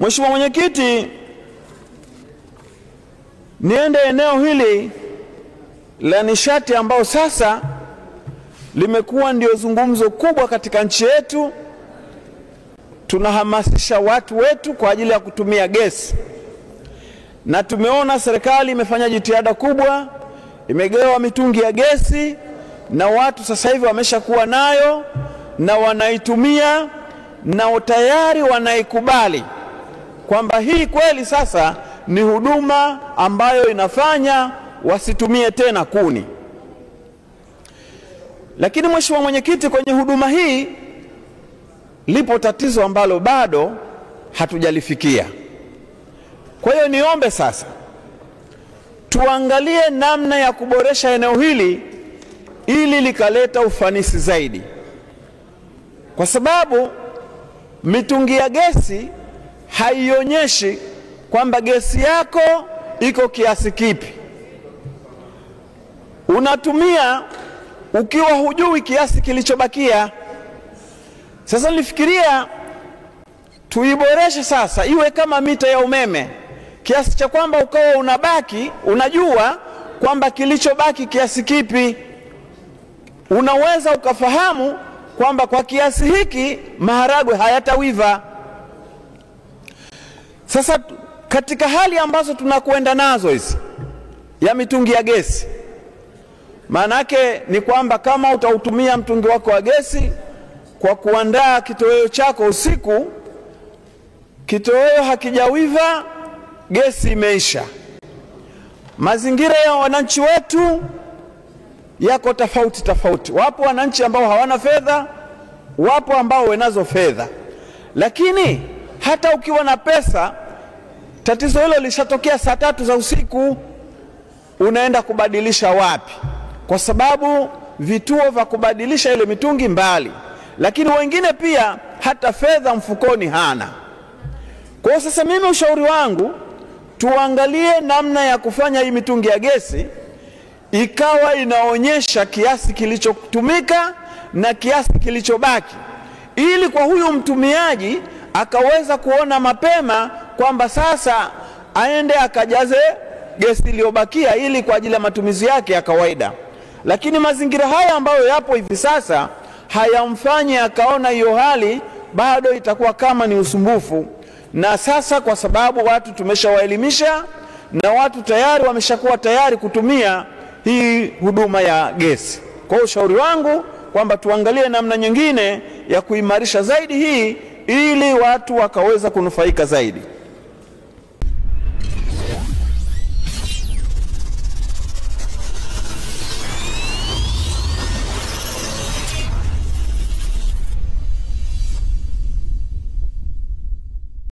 Mheshimiwa Mwenyekiti, niende eneo hili la nishati ambao sasa limekuwa ndio zungumzo kubwa katika nchi yetu. Tunahamasisha watu wetu kwa ajili ya kutumia gesi, na tumeona serikali imefanya jitihada kubwa, imegawa mitungi ya gesi na watu sasa hivi wameshakuwa nayo na wanaitumia na tayari wanaikubali kwamba hii kweli sasa ni huduma ambayo inafanya wasitumie tena kuni. Lakini Mheshimiwa Mwenyekiti, kwenye huduma hii lipo tatizo ambalo bado hatujalifikia. Kwa hiyo niombe sasa tuangalie namna ya kuboresha eneo hili ili likaleta ufanisi zaidi, kwa sababu mitungi ya gesi haionyeshi kwamba gesi yako iko kiasi kipi. Unatumia ukiwa hujui kiasi kilichobakia. Sasa nilifikiria tuiboreshe sasa iwe kama mita ya umeme, kiasi cha kwamba ukawa unabaki unajua kwamba kilichobaki kiasi kipi. Unaweza ukafahamu kwamba kwa kiasi hiki maharagwe hayatawiva. Sasa katika hali ambazo tunakwenda nazo hizi ya mitungi ya gesi, maanake ni kwamba kama utautumia mtungi wako wa gesi kwa kuandaa kitoweo chako usiku, kitoweo hakijawiva, gesi imeisha. Mazingira ya wananchi wetu yako tofauti. Wapo wananchi ambao hawana fedha, wapo ambao wenazo fedha. Lakini hata ukiwa na pesa, tatizo hilo lishatokea saa 3 za usiku, unaenda kubadilisha wapi? Kwa sababu vituo vya kubadilisha ile mitungi mbali. Lakini wengine pia hata fedha mfukoni hana. Kwa hiyo sasa mimi ushauri wangu tuangalie namna ya kufanya hii mitungi ya gesi ikawa inaonyesha kiasi kilichotumika na kiasi kilichobaki, ili kwa huyu mtumiaji akaweza kuona mapema kwamba sasa aende akajaze gesi iliyobakia ili kwa ajili ya matumizi yake ya kawaida. Lakini mazingira haya ambayo yapo hivi sasa hayamfanyi akaona hiyo hali, bado itakuwa kama ni usumbufu. Na sasa kwa sababu watu tumeshawaelimisha na watu tayari wameshakuwa tayari kutumia hii huduma ya gesi. Kwa ushauri wangu kwamba tuangalie namna nyingine ya kuimarisha zaidi hii ili watu wakaweza kunufaika zaidi.